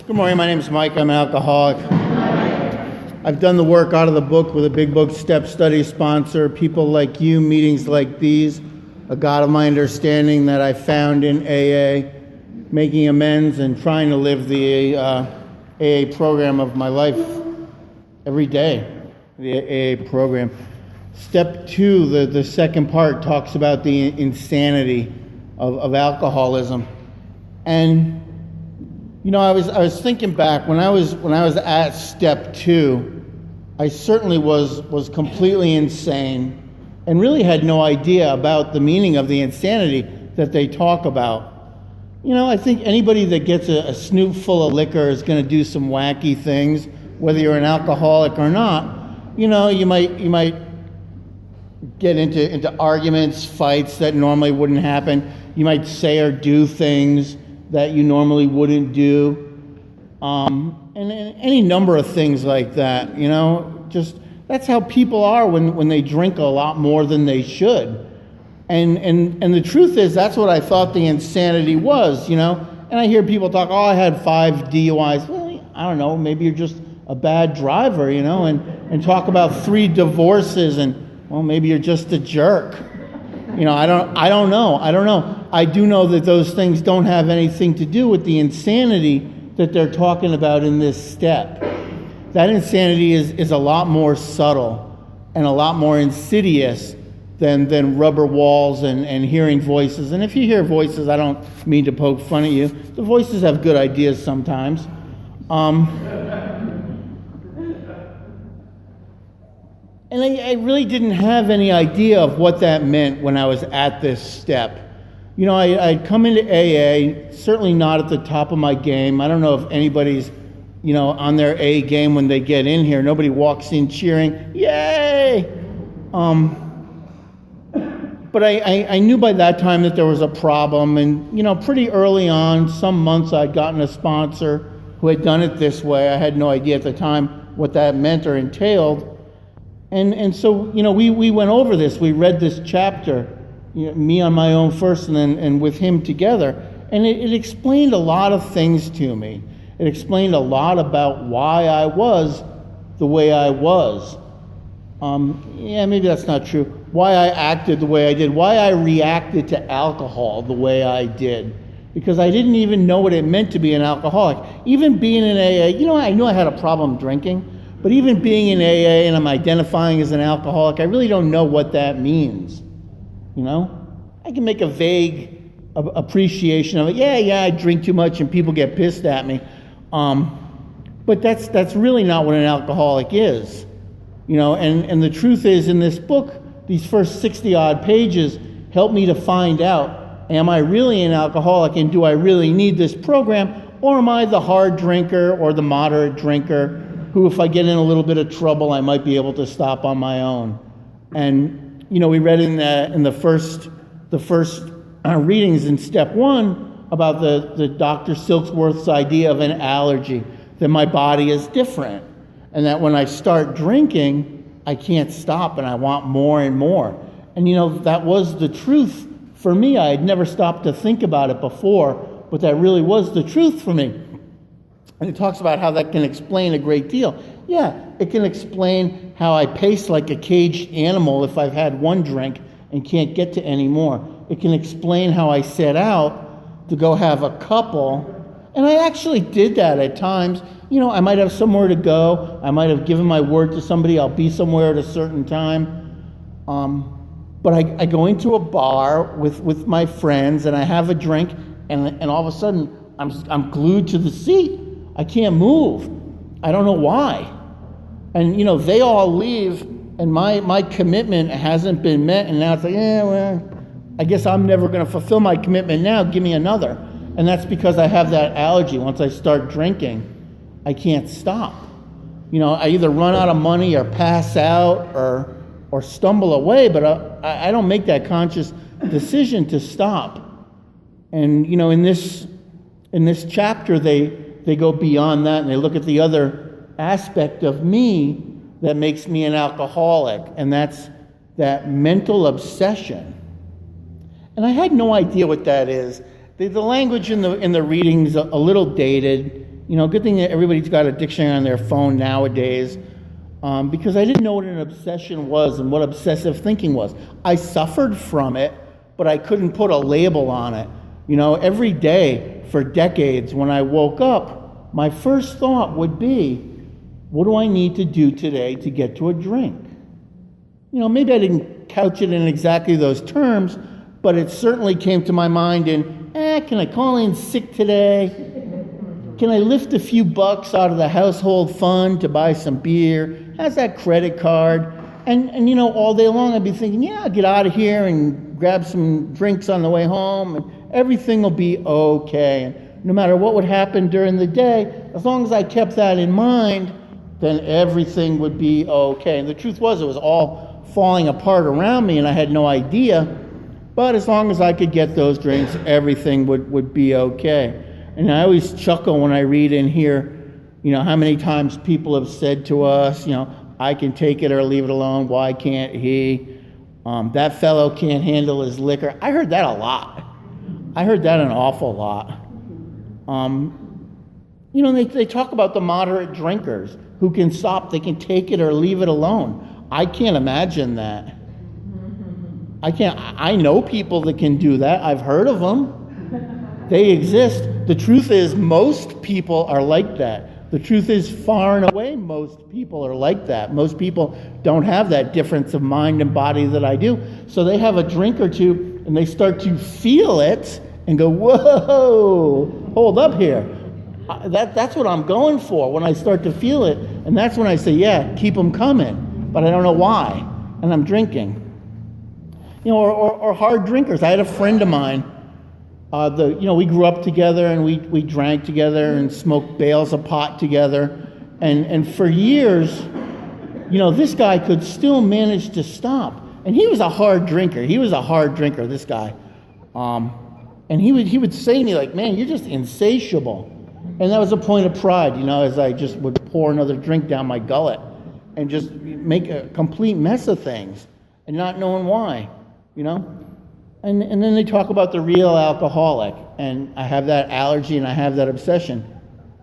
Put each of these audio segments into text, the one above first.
Good morning, my name is Mike. I'm an alcoholic. I've done the work out of the book with a big book step study sponsor, people like you, meetings like these, a God of my understanding that I found in AA, making amends and trying to live the AA program of my life every day, the AA program. Step 2, the second part, talks about the insanity of alcoholism. And you know, I was thinking back when I was at step 2, I certainly was completely insane and really had no idea about the meaning of the insanity that they talk about. You know, I think anybody that gets a snoot full of liquor is going to do some wacky things, whether you're an alcoholic or not. You know, you might get into arguments, fights that normally wouldn't happen. You might say or do things that you normally wouldn't do, and any number of things like that, you know, just that's how people are when they drink a lot more than they should. And the truth is, that's what I thought the insanity was, you know, and I hear people talk, I had 5 DUIs. Well, I don't know, maybe you're just a bad driver, you know, and talk about 3 divorces and, well, maybe you're just a jerk. You know, I don't know. I do know that those things don't have anything to do with the insanity that they're talking about in this step. That insanity is a lot more subtle and a lot more insidious than rubber walls and hearing voices. And if you hear voices, I don't mean to poke fun at you. The voices have good ideas sometimes. And I really didn't have any idea of what that meant when I was at this step. You know, I'd come into AA, certainly not at the top of my game. I don't know if anybody's, you know, on their A game when they get in here. Nobody walks in cheering, yay! But I knew by that time that there was a problem. And, you know, pretty early on, some months I'd gotten a sponsor who had done it this way. I had no idea at the time what that meant or entailed. And so, you know, we went over this. We read this chapter, you know, me on my own first and with him together. And it explained a lot of things to me. It explained a lot about why I was the way I was. Maybe that's not true. Why I acted the way I did. Why I reacted to alcohol the way I did. Because I didn't even know what it meant to be an alcoholic. Even being in AA, you know, I knew I had a problem drinking. But even being in AA and I'm identifying as an alcoholic, I really don't know what that means. You know? I can make a vague appreciation of it. Yeah, I drink too much and people get pissed at me. But that's really not what an alcoholic is. You know, and the truth is, in this book, these first 60-odd pages help me to find out, am I really an alcoholic and do I really need this program? Or am I the hard drinker or the moderate drinker who, if I get in a little bit of trouble, I might be able to stop on my own? And, you know, we read in the first readings in step 1 about the Dr. Silksworth's idea of an allergy, that my body is different, and that when I start drinking, I can't stop and I want more and more. And, you know, that was the truth for me. I had never stopped to think about it before, but that really was the truth for me. And it talks about how that can explain a great deal. Yeah, it can explain how I pace like a caged animal if I've had one drink and can't get to any more. It can explain how I set out to go have a couple. And I actually did that at times. You know, I might have somewhere to go. I might have given my word to somebody I'll be somewhere at a certain time. But I go into a bar with my friends and I have a drink and all of a sudden I'm glued to the seat. I can't move. I don't know why. And, you know, they all leave, and my commitment hasn't been met, and now it's like, I guess I'm never going to fulfill my commitment now. Give me another. And that's because I have that allergy. Once I start drinking, I can't stop. You know, I either run out of money or pass out or stumble away, but I don't make that conscious decision to stop. And, you know, in this chapter, they go beyond that and they look at the other aspect of me that makes me an alcoholic, and that's that mental obsession. And I had no idea what that is. The language in the reading's a little dated. Good thing that everybody's got a dictionary on their phone nowadays, because I didn't know what an obsession was and what obsessive thinking was. I suffered from it, but I couldn't put a label on it. Every day for decades when I woke up, my first thought would be, what do I need to do today to get to a drink? Maybe I didn't couch it in exactly those terms, but it certainly came to my mind in, can I call in sick today? Can I lift a few bucks out of the household fund to buy some beer? How's that credit card? And all day long I'd be thinking, I'll get out of here and grab some drinks on the way home, and everything will be okay. And no matter what would happen during the day, as long as I kept that in mind, then everything would be okay. And the truth was, it was all falling apart around me, and I had no idea. But as long as I could get those drinks, everything would be okay. And I always chuckle when I read in here, how many times people have said to us, I can take it or leave it alone. Why can't he? That fellow can't handle his liquor. I heard that a lot. I heard that an awful lot. They talk about the moderate drinkers who can stop. They can take it or leave it alone. I can't imagine that. I know people that can do that. I've heard of them. They exist. The truth is, most people are like that. The truth is, far and away, most people are like that. Most people don't have that difference of mind and body that I do. So they have a drink or two, and they start to feel it and go, whoa, hold up here. That's what I'm going for when I start to feel it. And that's when I say, keep them coming. But I don't know why. And I'm drinking. Or hard drinkers. I had a friend of mine. We grew up together, and we drank together and smoked bales of pot together. And for years, this guy could still manage to stop. And he was a hard drinker. This guy. And he would say to me, like, man, you're just insatiable. And that was a point of pride, as I just would pour another drink down my gullet and just make a complete mess of things and not knowing why, And then they talk about the real alcoholic, and I have that allergy and I have that obsession.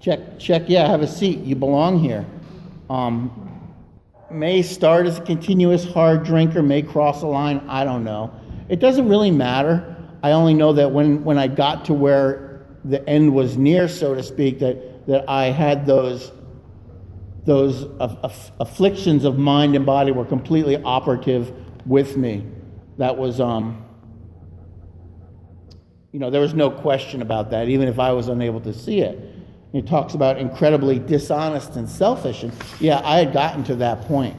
Check, have a seat. You belong here. May start as a continuous hard drinker, may cross a line, I don't know. It doesn't really matter. I only know that when I got to where the end was near, so to speak, that I had those afflictions of mind and body were completely operative with me. That was, there was no question about that, even if I was unable to see it. It talks about incredibly dishonest and selfish. And I had gotten to that point.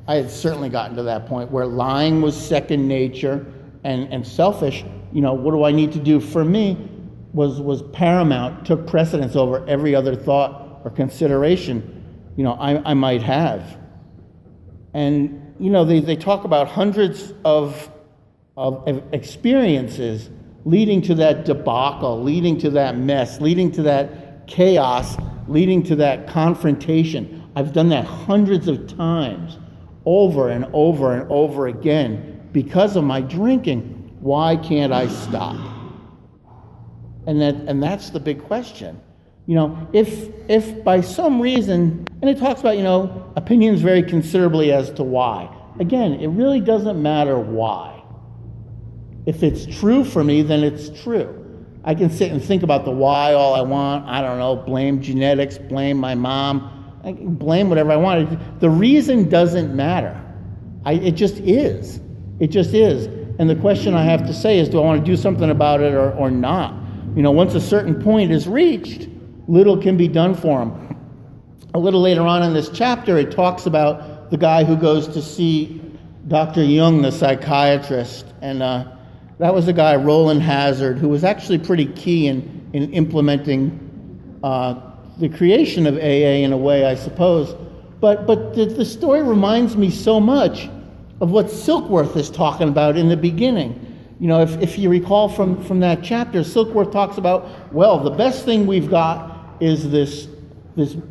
I had certainly gotten to that point where lying was second nature and selfish, what do I need to do for me was paramount, took precedence over every other thought or consideration, I might have. And, they talk about hundreds of experiences leading to that debacle, leading to that mess, leading to that chaos, leading to that confrontation. I've done that hundreds of times, over and over and over again, because of my drinking. Why can't I stop? And that's the big question. If by some reason, and it talks about, opinions vary considerably as to why. Again, it really doesn't matter why. If it's true for me, then it's true. I can sit and think about the why all I want. I don't know, blame genetics, blame my mom, I can blame whatever I want. The reason doesn't matter. It just is. It just is. And the question I have to say is, do I want to do something about it or not? Once a certain point is reached, little can be done for him. A little later on in this chapter, it talks about the guy who goes to see Dr. Jung, the psychiatrist. And that was a guy, Roland Hazard, who was actually pretty key in implementing the creation of AA in a way, I suppose. But the story reminds me so much of what Silkworth is talking about in the beginning. If you recall from that chapter, Silkworth talks about, the best thing we've got is this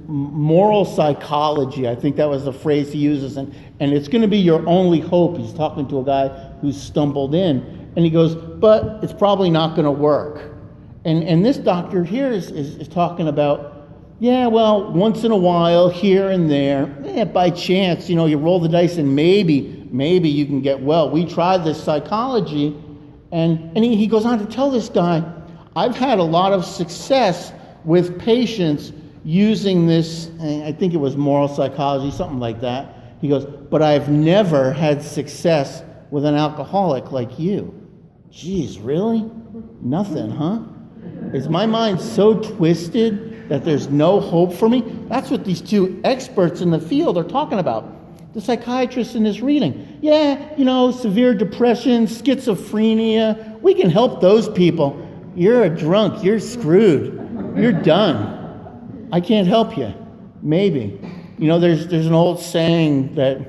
moral psychology. I think that was the phrase he uses, and it's going to be your only hope. He's talking to a guy who's stumbled in, and he goes, but it's probably not going to work. And this doctor here is talking about Yeah, well, once in a while, here and there, by chance, you roll the dice and maybe you can get well. We tried this psychology, and he goes on to tell this guy, I've had a lot of success with patients using this, I think it was moral psychology, something like that. He goes, but I've never had success with an alcoholic like you. Geez, really? Nothing, huh? Is my mind so twisted that there's no hope for me? That's what these two experts in the field are talking about. The psychiatrist in this reading. Yeah, severe depression, schizophrenia. We can help those people. You're a drunk. You're screwed. You're done. I can't help you. Maybe. There's an old saying that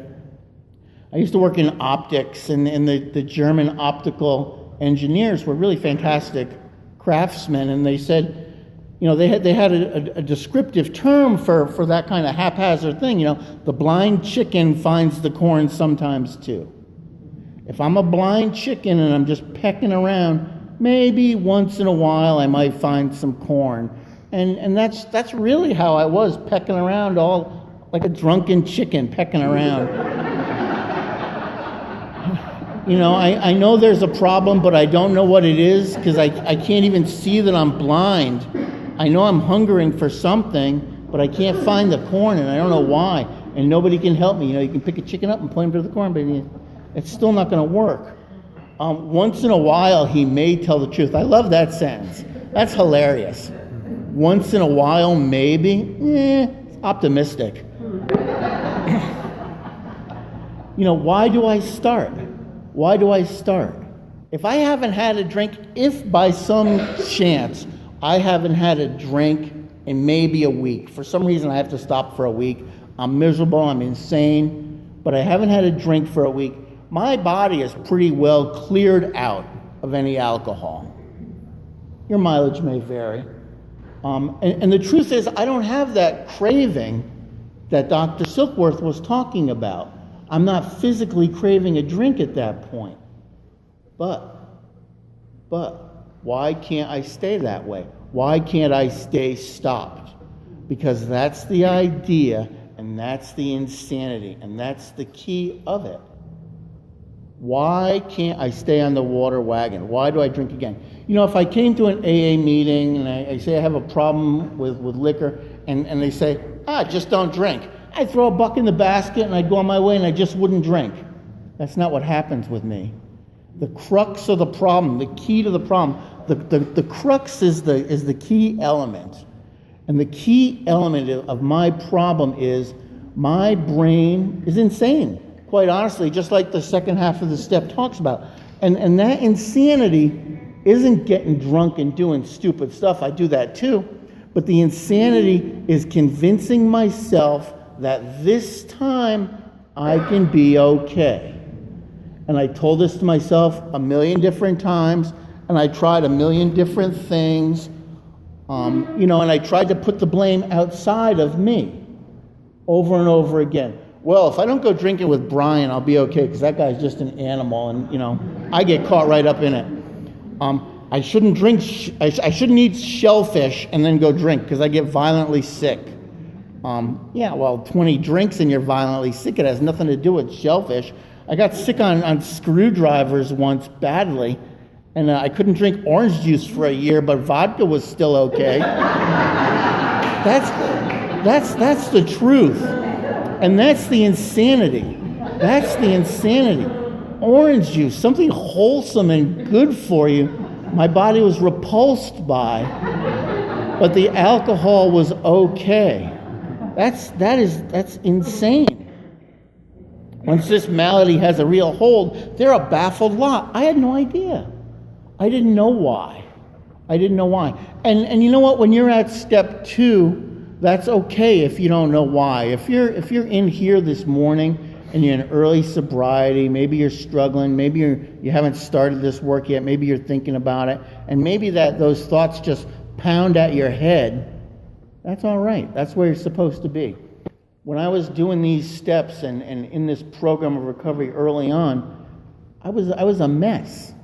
I used to work in optics, and the German optical engineers were really fantastic craftsmen, and they said, they had a descriptive term for that kind of haphazard thing. The blind chicken finds the corn sometimes too. If I'm a blind chicken and I'm just pecking around, maybe once in a while I might find some corn. And that's really how I was, pecking around all like a drunken chicken, pecking around. I know there's a problem, but I don't know what it is because I can't even see that I'm blind. I know I'm hungering for something, but I can't find the corn, and I don't know why. And nobody can help me. You can pick a chicken up and point him to the corn, but it's still not going to work. Once in a while, he may tell the truth. I love that sentence. That's hilarious. Once in a while, maybe. Optimistic. Why do I start? Why do I start? If I haven't had a drink, if by some chance I haven't had a drink in maybe a week, for some reason I have to stop for a week, I'm miserable, I'm insane, but I haven't had a drink for a week, my body is pretty well cleared out of any alcohol. Your mileage may vary. And the truth is, I don't have that craving that Dr. Silkworth was talking about. I'm not physically craving a drink at that point. But, why can't I stay that way? Why can't I stay stopped? Because that's the idea, and that's the insanity, and that's the key of it. Why can't I stay on the water wagon? Why do I drink again? If I came to an AA meeting and I say I have a problem with liquor, and they say, just don't drink. I'd throw a buck in the basket and I'd go on my way and I just wouldn't drink. That's not what happens with me. The crux of the problem, the key to the problem, the crux is the key element. And the key element of my problem is my brain is insane. Quite honestly, just like the second half of the step talks about. And that insanity isn't getting drunk and doing stupid stuff. I do that too. But the insanity is convincing myself that this time I can be okay. And I told this to myself a million different times, and I tried a million different things, and I tried to put the blame outside of me over and over again. Well, if I don't go drinking with Brian, I'll be okay, because that guy's just an animal, and, I get caught right up in it. I shouldn't drink, I shouldn't eat shellfish and then go drink, because I get violently sick. 20 drinks and you're violently sick. It has nothing to do with shellfish. I got sick on screwdrivers once badly, and I couldn't drink orange juice for a year, but vodka was still okay. That's the truth. And that's the insanity. That's the insanity. Orange juice, something wholesome and good for you, my body was repulsed by, but the alcohol was okay. That's insane. Once this malady has a real hold, they're a baffled lot. I had no idea. I didn't know why. And you know what? When you're at step 2, that's okay if you don't know why. If you're in here this morning and you're in early sobriety, maybe you're struggling, maybe you haven't started this work yet, maybe you're thinking about it, and maybe those thoughts just pound at your head, that's all right. That's where you're supposed to be. When I was doing these steps and in this program of recovery early on, I was a mess.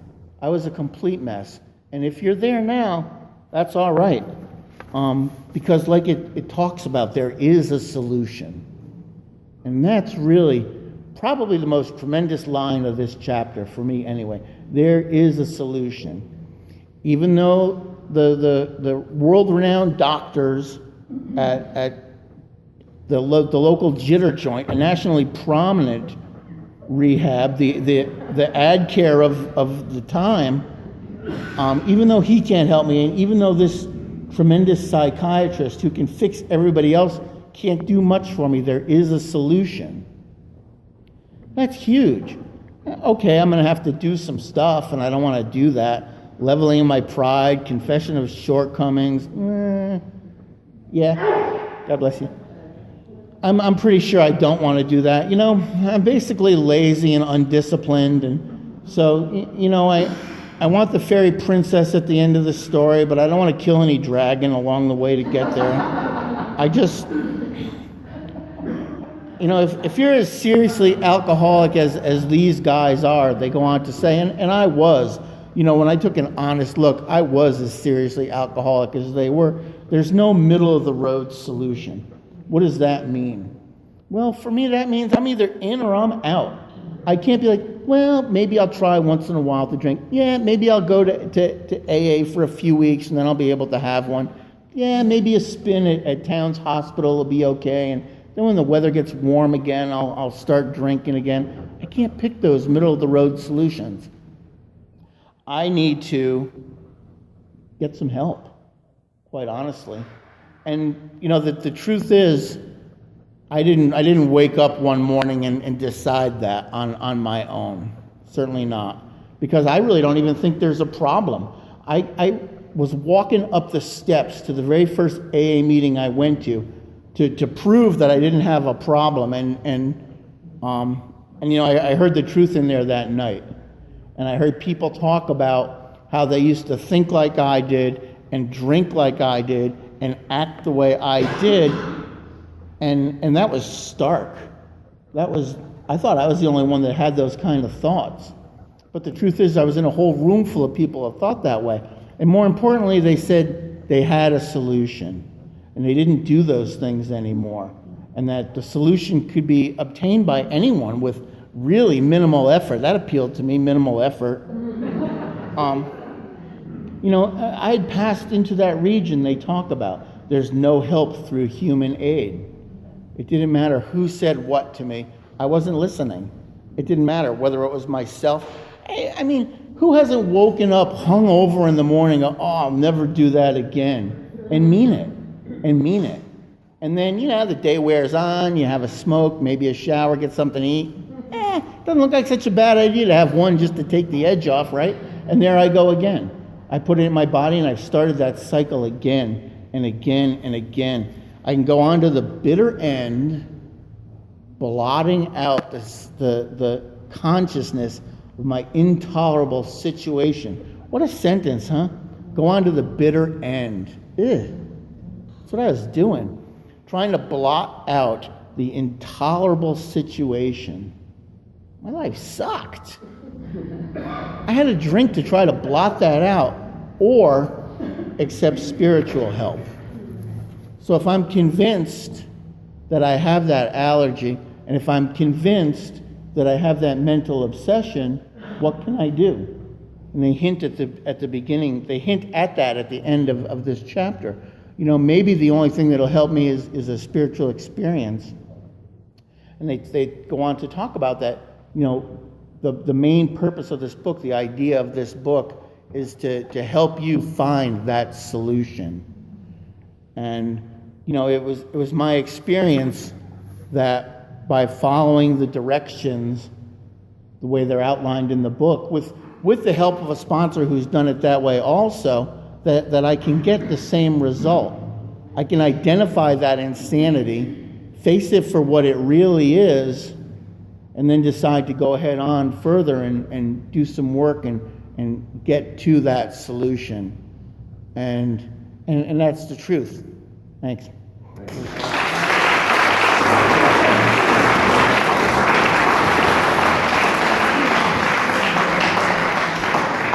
I was a complete mess. And if you're there now, that's all right. Because like it talks about, there is a solution. And that's really probably the most tremendous line of this chapter, for me anyway. There is a solution. Even though the world-renowned doctors at the local jitter joint, a nationally prominent rehab, the ad care of the time, even though he can't help me, and even though this tremendous psychiatrist who can fix everybody else can't do much for me, there is a solution. That's huge. Okay, I'm going to have to do some stuff, and I don't want to do that. Leveling my pride, confession of shortcomings. Yeah, God bless you. I'm pretty sure I don't want to do that. I'm basically lazy and undisciplined, and so, I want the fairy princess at the end of the story, but I don't want to kill any dragon along the way to get there. I just, if you're as seriously alcoholic as these guys are, they go on to say, and I was, when I took an honest look, I was as seriously alcoholic as they were. There's no middle-of-the-road solution. What does that mean? Well, for me, that means I'm either in or I'm out. I can't be like, well, maybe I'll try once in a while to drink. Yeah, maybe I'll go to AA for a few weeks and then I'll be able to have one. Yeah, maybe a spin at Towns Hospital will be okay. And then when the weather gets warm again, I'll start drinking again. I can't pick those middle-of-the-road solutions. I need to get some help, quite honestly. And, the truth is, I didn't wake up one morning and decide that on my own. Certainly not. Because I really don't even think there's a problem. I was walking up the steps to the very first AA meeting I went to prove that I didn't have a problem. And I heard the truth in there that night. And I heard people talk about how they used to think like I did and drink like I did and act the way I did. And that was stark. I thought I was the only one that had those kind of thoughts. But the truth is, I was in a whole room full of people that thought that way. And more importantly, they said they had a solution. And they didn't do those things anymore. And that the solution could be obtained by anyone with really minimal effort. That appealed to me, minimal effort. I had passed into that region they talk about. There's no help through human aid. It didn't matter who said what to me. I wasn't listening. It didn't matter whether it was myself. I mean, who hasn't woken up hungover in the morning, I'll never do that again, and mean it. And then, the day wears on, you have a smoke, maybe a shower, get something to eat. Doesn't look like such a bad idea to have one just to take the edge off, right? And there I go again. I put it in my body and I've started that cycle again and again and again. I can go on to the bitter end, blotting out the consciousness of my intolerable situation. What a sentence, huh? Go on to the bitter end. Ugh. That's what I was doing. Trying to blot out the intolerable situation. My life sucked. I had a drink to try to blot that out or accept spiritual help. So if I'm convinced that I have that allergy, and if I'm convinced that I have that mental obsession, what can I do? And they hint at the beginning, they hint at that at the end of this chapter. Maybe the only thing that'll help me is a spiritual experience. And they go on to talk about that. The main purpose of this book, the idea of this book, is to help you find that solution. And it was my experience that by following the directions the way they're outlined in the book, with the help of a sponsor who's done it that way also, that I can get the same result. I can identify that insanity, face it for what it really is, and then decide to go ahead on further and do some work and get to that solution. And that's the truth. Thanks.